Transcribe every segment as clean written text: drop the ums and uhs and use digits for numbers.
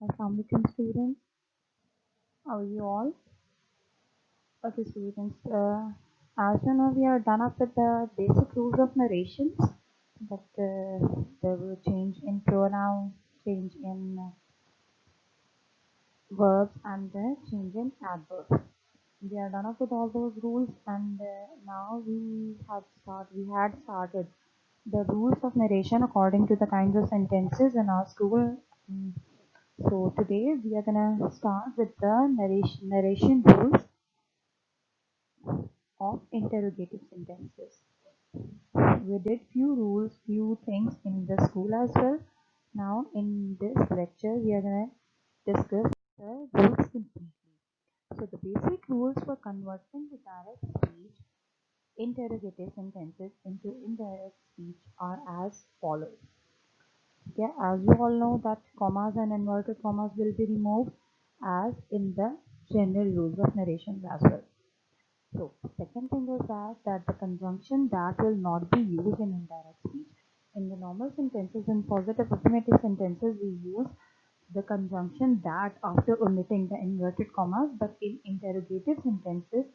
Assalamualaikum students, how are you all? Okay students, as you know we are done up with the basic rules of narrations, but there will change in pronoun, change in verbs and change in adverbs. We are done up with all those rules and now we had started the rules of narration according to the kinds of sentences in our school. Mm, So today we are gonna start with the narration rules of interrogative sentences. We did few rules, few things in the school as well. Now in this lecture we are gonna discuss the rules completely. So the basic rules for converting the direct speech interrogative sentences into indirect speech are as follows. Okay, as you all know that commas and inverted commas will be removed as in the general rules of narration as well. So second thing is that the conjunction that will not be used in indirect speech. In the normal sentences and positive affirmative sentences we use the conjunction that after omitting the inverted commas, but in interrogative sentences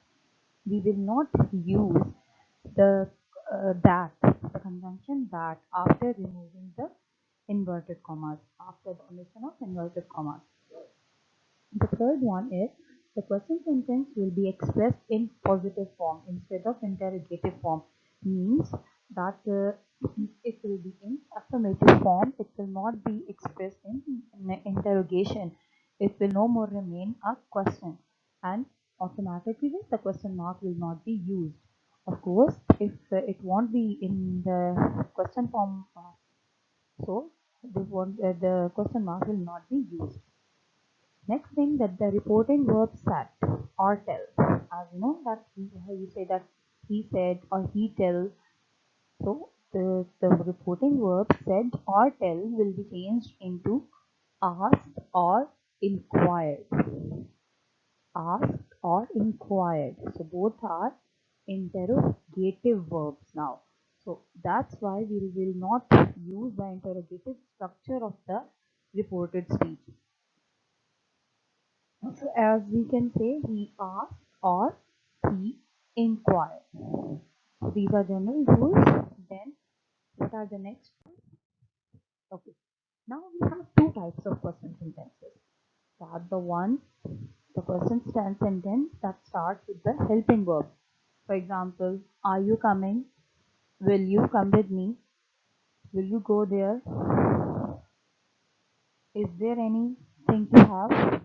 we will not use the the conjunction that after removing the inverted commas, after the omission of inverted commas. The third one is the question sentence will be expressed in positive form instead of interrogative form. Means that it will be in affirmative form. It will not be expressed in interrogation. It will no more remain a question, and automatically the question mark will not be used. Of course, if it won't be in the question form, so the question mark will not be used. Next thing that the reporting verb said or tell. As you know that you say that he said or he tell. So the reporting verb said or tell will be changed into asked or inquired. Asked or inquired. So both are interrogative verbs now. So that's why we will not use the interrogative structure of the reported speech. So as we can say, he asked or he inquired. So these are general rules. Then what are the next ones? Okay. Now we have two types of question sentences. That the question sentence that starts with the helping verb. For example, are you coming? Will you come with me? Will you go there? Is there anything to have?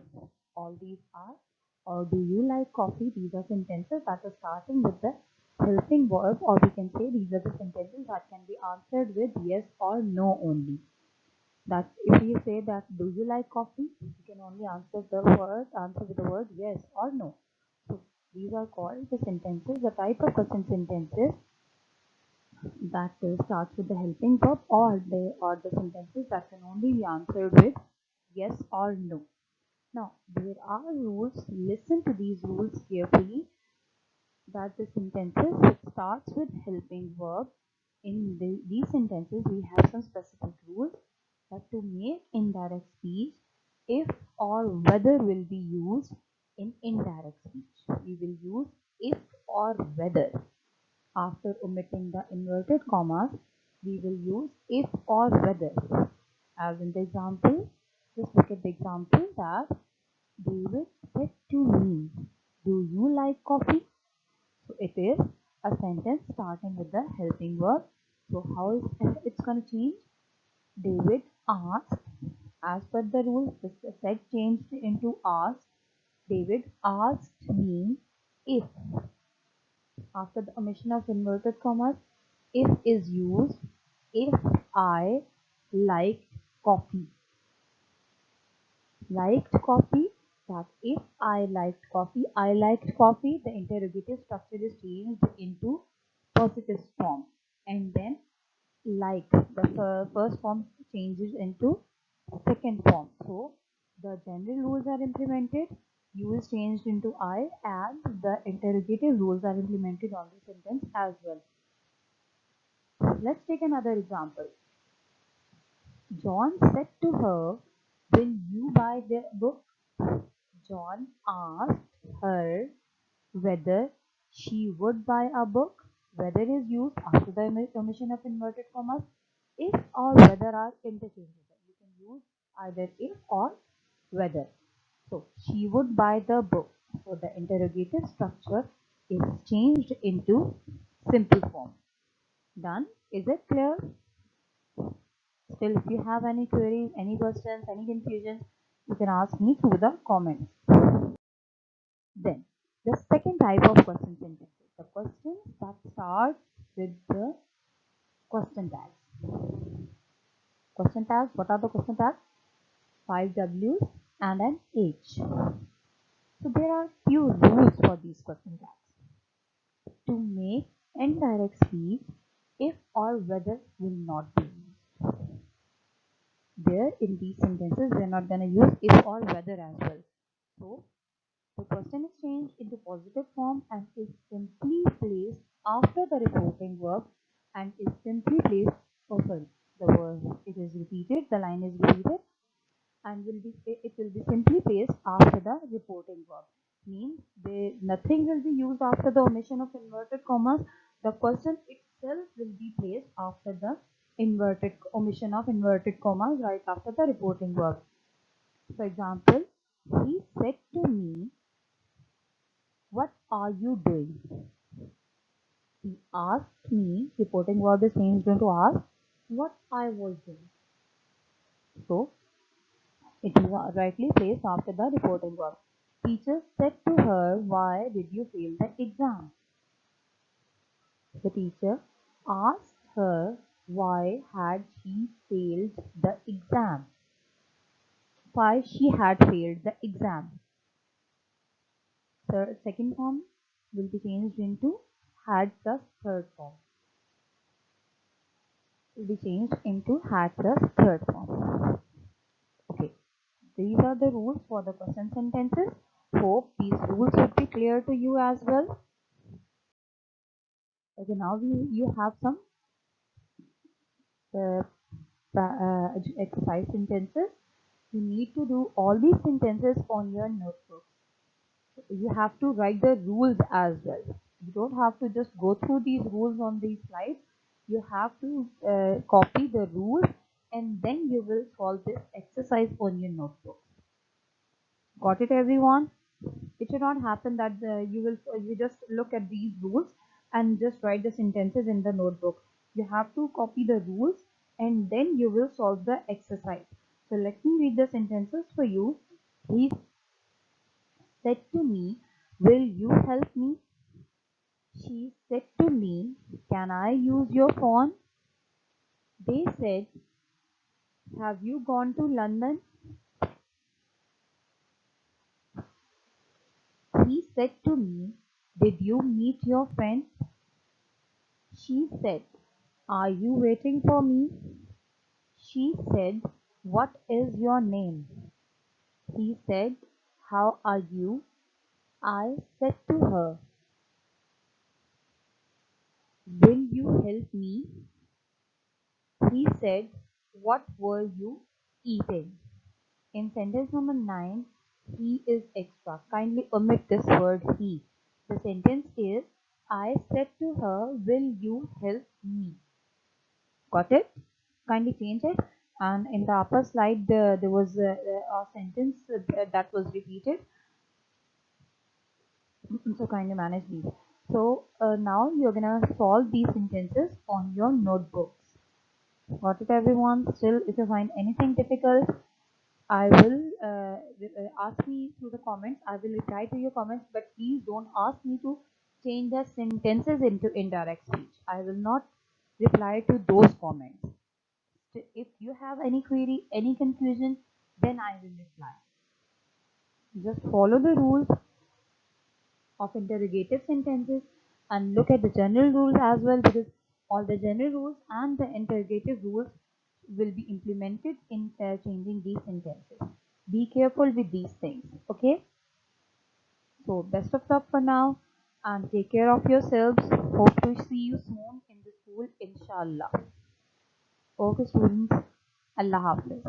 All these are. Or do you like coffee? These are sentences that are starting with the helping verb, or we can say these are the sentences that can be answered with yes or no only. That if you say that do you like coffee, you can only answer with the word yes or no. So these are called the sentences, the type of question sentences that starts with the helping verb, or the sentences that can only be answered with yes or no. Now, there are rules. Listen to these rules carefully. That the sentences which starts with helping verb, in these sentences we have some specific rules that to make indirect speech, if or whether will be used in indirect speech. We will use if or whether. After omitting the inverted commas, we will use if or whether. As in the example, just look at the example that David said to me, do you like coffee? So it is a sentence starting with the helping verb. So how is it's going to change? David asked, as per the rule, the said changed into asked. David asked me if. After the omission of inverted commas, if is used if I liked coffee. Liked coffee, that if I liked coffee, the interrogative structure is changed into positive form, and then like the first form changes into second form. So the general rules are implemented, you is changed into I, and the interrogative rules are implemented on the sentence as well. Let's take another example. John said to her, will you buy the book? John asked her whether she would buy a book. Whether is used after the omission of inverted commas. If or whether are interchangeable. You can use either if or whether. So she would buy the book. So the interrogative structure is changed into simple form. Done? Is it clear? Still, if you have any queries, any questions, any confusions, you can ask me through the comments. Then, the second type of question sentences, the questions that start with the question tags. Question tags, what are the question tags? 5 W's and an H. So there are few rules for these question tags. To make indirect speech, if or whether will not be used. There in these sentences, we are not going to use if or whether as well. So the question is changed into positive form and is simply placed after the reporting verb and is simply placed, the verb, it is repeated, the line is repeated and it will be simply placed after the reporting verb. Means nothing will be used after the omission of inverted commas. The question itself will be placed after the omission of inverted commas right after the reporting verb. For example, he said to me, "What are you doing?" He asked me, reporting verb is changed into ask, what I was doing. So it is rightly placed after the reporting verb. Teacher said to her, "Why did you fail the exam?" The teacher asked her why had she failed the exam. Why she had failed the exam. The second form will be changed into had plus third form. Will be changed into had plus third form. Okay, these are the rules for the question sentences. Hope these rules would be clear to you as well. Okay, now you have some exercise sentences. You need to do all these sentences on your notebook. You have to write the rules as well. You don't have to just go through these rules on these slides. You have to copy the rules and then you will solve this exercise on your notebook. Got it, everyone? It should not happen that you just look at these rules and just write the sentences in the notebook. You have to copy the rules and then you will solve the exercise. So let me read the sentences for you. He said to me, "Will you help me?" She said to me, "Can I use your phone?" They said, "Have you gone to London?" He said to me, "Did you meet your friend?" She said, "Are you waiting for me?" She said, "What is your name?" He said, "How are you?" I said to her, "Will you help me?" He said, "What were you eating?" In sentence number 9, he is extra. Kindly omit this word he. The sentence is, I said to her, "Will you help me?" Got it? Kindly change it. And in the upper slide, there was a sentence that was repeated. So kindly manage these. So now you're gonna solve these sentences on your notebooks. Got it, everyone? Still, if you find anything difficult, I will ask me through the comments. I will reply to your comments, but please don't ask me to change the sentences into indirect speech. I will not reply to those comments. So if you have any query, any confusion, then I will reply. Just follow the rules of interrogative sentences and look at the general rules as well, because all the general rules and the interrogative rules will be implemented in changing these sentences. Be careful with these things, okay? So best of luck for now and take care of yourselves. Hope to see you soon in the school, inshallah. Okay students, Allah Hafiz.